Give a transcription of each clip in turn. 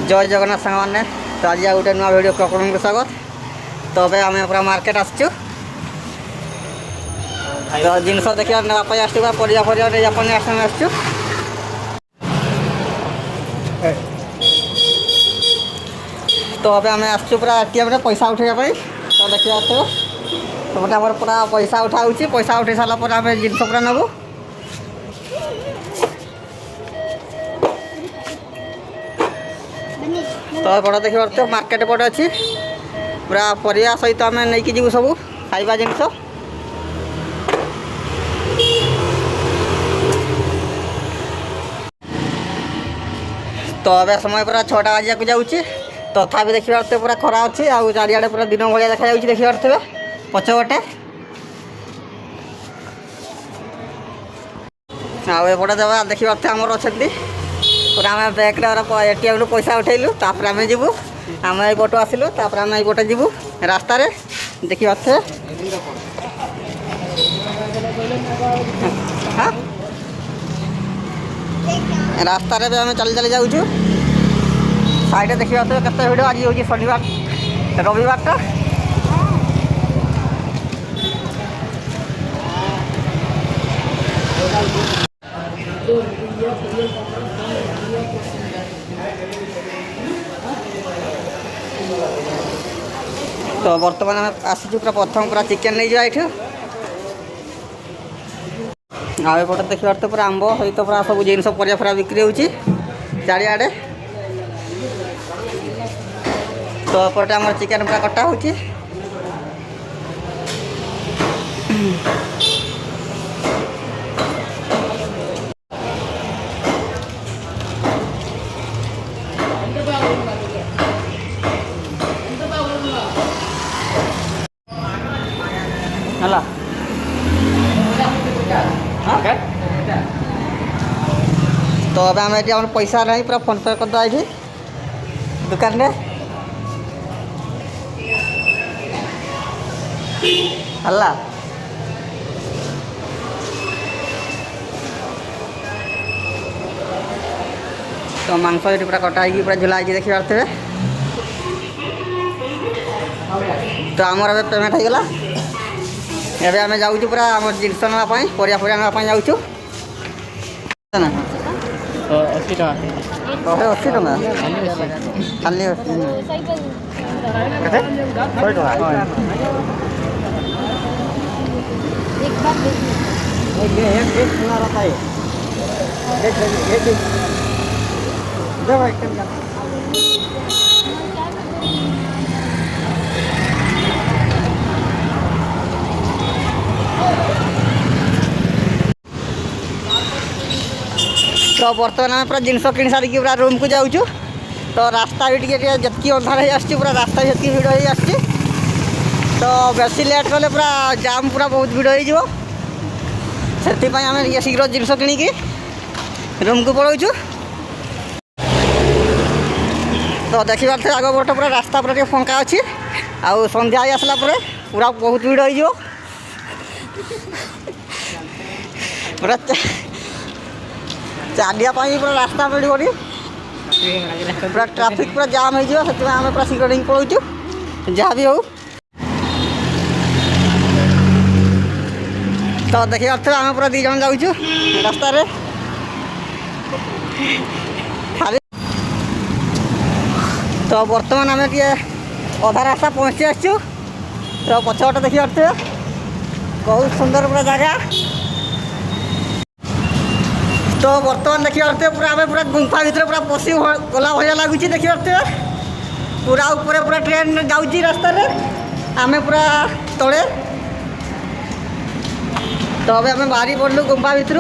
जय जगन्नाथ सांग मैंने तो आज गोटे नुआ भिडियो आपको स्वागत। तो अबे आम पूरा मार्केट आसचु तो जिनस देखा नापी आसचु परिया परिया आसचु तो अबे आम आसचु पूरा एटीएम रे पैसा उठाइबा तो देखा तो आम पूरा पैसा उठाऊ पैसा उठे सारापर आम जिनस पूरा नबू तो बड़ा देखी पार्थ मार्केट पटे अच्छी पूरा परिया सहित आम नहीं जीव सब खाइबा जिनस तो अबे समय पूरा 6टा बजिया को जाऊँगी तथा देखी पार्थ पूरा खरा अच्छी आउ चारिआडे पूरा दिन भाया देखा देखी पार्थे पछपटे आउपटे देवा देखी पार्थे आमर अच्छा पूरा आम बैग एटीएम रु पैसा उठेलु तापर आम जीवु आम यपटू आसिलु तापर आम यपटे जीवु रास्ता रे देखी पार्थे हाँ रास्ता रे भी आम चली चली जाऊँ साइड देखी पार्थे केते भिड़ आज हूँ शनिवार रविवार टा तो बर्तमान आम आसीचु पूरा प्रथम पूरा चिकेन नहीं जाए आउपटे देखी पार्थ पूरा आंब सहित पूरा सब जिन परिया फरा बिक्री होची चारिआडे तो एपटे आम चिकेन पूरा कटा होची हला तो अब आम ये पैसा नहीं पूरा फोन पे करदा ये दुकान रे हला तो मांस ये पूरा कटा पूरा झुला देखी पार्थे तो आमर ए पेमेंट हो गला एबे आम जाऊँ पूरा आम जिनस नापी परिया परिया नापी जाऊँ 80 टका 80 टका खाली 80 केते 100 टका एक सुना रहता है एक दे भाई कर तो बर्तमान आम पूरा जिनस कि सारिकी पूरा रूम को जाऊँ तो रास्ता भी जी अंधार हो पूरा रास्ता भी जी भिड़ हो तो बेसी लेट कले पूरा जाम पूरा बहुत भिड़ हो आम ये शीघ्र जिनस कि रूम को पलाऊँ तो देखी पार्थे आग पटे पूरा रास्ता पूरा फंका अच्छी आउ संध्या आसला पूरा बहुत भिड़ हो पूरा चालिया पूरा रास्ता मिल पूरा ट्राफिक पूरा जाम हो आम पूरा शीघ्र नहीं पलाऊँ जहाँ भी हो तो देखिए अर्थ आम पूरा 2 जन जाऊँ रास्ता रे खाली तो बर्तमान आम टे अधा रास्ता पहुँची आसचु तो पछपटे देखिए अर्थ बहुत सुंदर पूरा जगह तो बर्तमान देखिए अर्थ पूरा आम पूरा गुंफा भर पूरा पशि गला भाया लगुच देखिए अर्थ पूरा ऊपर पूरा ट्रेन जाऊँगी रास्ता रे आम पूरा तले तो अबे आम बाहरी पड़लु गुंफा भितर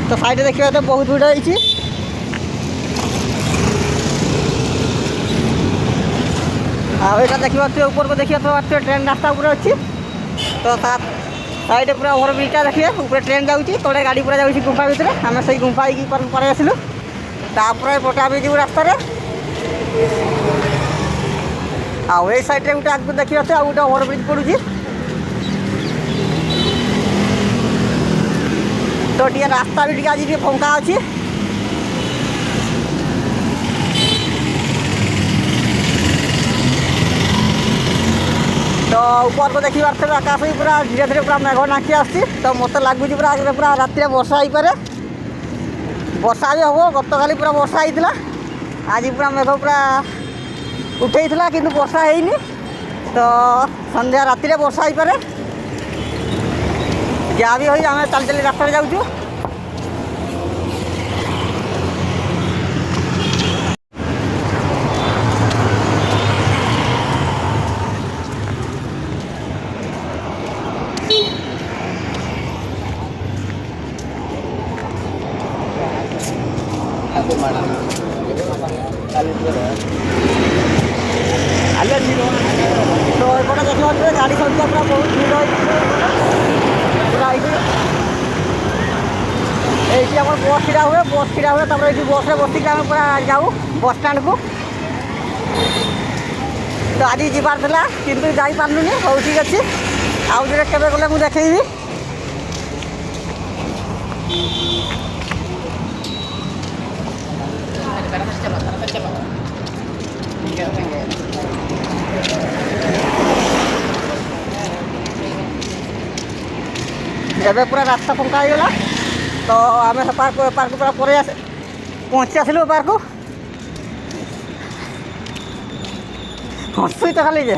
तो साइड देखिए तो बहुत भिड़ होती आईटा देखिए ऊपर को देखिए तो ट्रेन रास्ता पूरा अच्छी तो साइड पूरा ओवर ब्रिजटा देखिए ऊपर ट्रेन जाऊँगी तले गाड़ी पूरा जाऊँगी गुंफा भितर आम से गुंफा पर आसलु तापर पटा भी जीव रास्तार आउ ये साइड गोटे आगे देखिए तो गोटे ओवर ब्रिज पड़ू तो टे रास्ता भी आज फंका अच्छी ऊपर को देखी पारे आकाश भी पूरा धीरे धीरे पूरा मेघ नाखी आसी तो मत लगुच पूरा आगे पूरा राति वर्षा हो पारे वर्षा भी हम गत काली पूरा वर्षा होता आज पूरा मेघ पूरा उठे कि वर्षा है तो संध्या राति वर्षा हो पारे जहाँ भी हो आम चल चली रास्ता जाऊँ तो एपटे देखिए गाड़ी संख्या पूरा बहुत भीड़ पूरा ये आम बस छड़ा हुए ये बस बसिक आम पूरा जाऊ बस स्टाण्ड को तो आज जीवार था कि जापारूनी हूँ ठीक अच्छे आउ जो के गले मुझे देखी एवं पूरा रास्ता फंका होगा तो आम पार्क पार्क पूरा पर पहुँची आसलु पार्क को हसुई तो खाली जे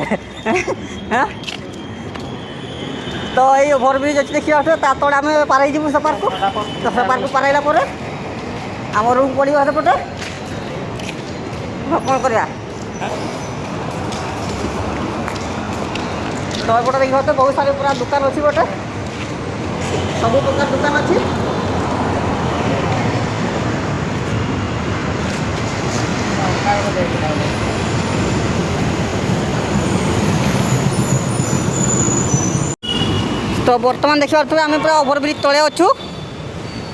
तो ये ओभरब्रिज अच्छी देखिए तले आम पारे जीवु से पार्क तो से पार्क पाराइला आम रूम पड़ो सेपटे कौन कर तो एपटे देखिए तो बहुत सारे पूरा दुकान अच्छी गोटे सब प्रकार दुकान अच्छी तो बर्तमान देखिए आम पूरा ओभरब्रिज तले अच्छु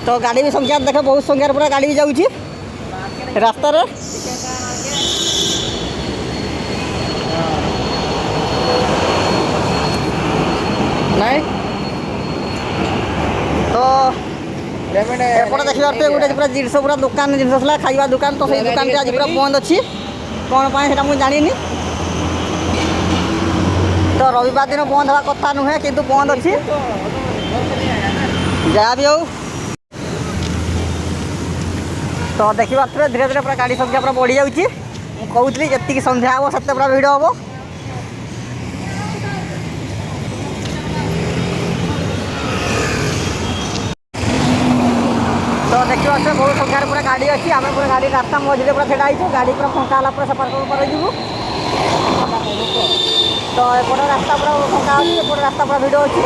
तो गाड़ी भी संख्या देख बहुत संख्यार पूरा गाड़ी भी जाऊँगी रास्तार नहीं तो एपटे देखिए गोटे पूरा जिन पूरा दुकान जिन खाଇବା दुकान तो से दुकान आज पूरा बंद अच्छी कौन पाई मुझे जानी तो रविवार दिन बंद हवा कथा नुहे किंतु बंद अच्छी जहाँ भी हो तो देखिए धीरे धीरे पूरा गाड़ी संख्या पूरा बढ़ी जाऊँगी कहूली जी संध्या हम से पूरा भिड़ हम तो देखिए बहुत संख्यार पूरा गाड़ी अच्छी आम पूरा गाड़ी रास्ता मझे पूरा छेड़ा हो गाड़ी पूरा फंका है पूरा सेपार पर जीवु तो एपटे रास्ता पूरा फंका अच्छी एपटे रास्ता पूरा भिड़ अच्छी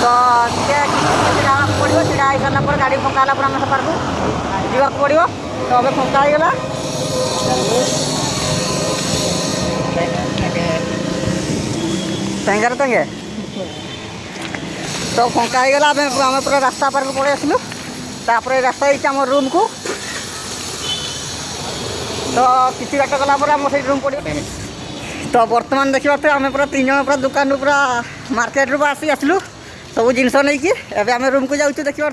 तो छड़ा पड़ो छड़ा हो सारा गाड़ी फंका है पूरा आम सेपार को जीवाक पड़ो तो अभी फंका होगा टैंगर टंगे तो फंका होगा आम पूरा रास्ता पार को पड़े आसलु तापर रास्ता आम रूम को तो किसी बाट गला आम से रूम पड़ो तो बर्तमान देखिए आम पूरा 3 जन पूरा दुकान पूरा मार्केट रू आसलु सब जिनस नहीं कि एवं आम रूम को जाऊँ देखिए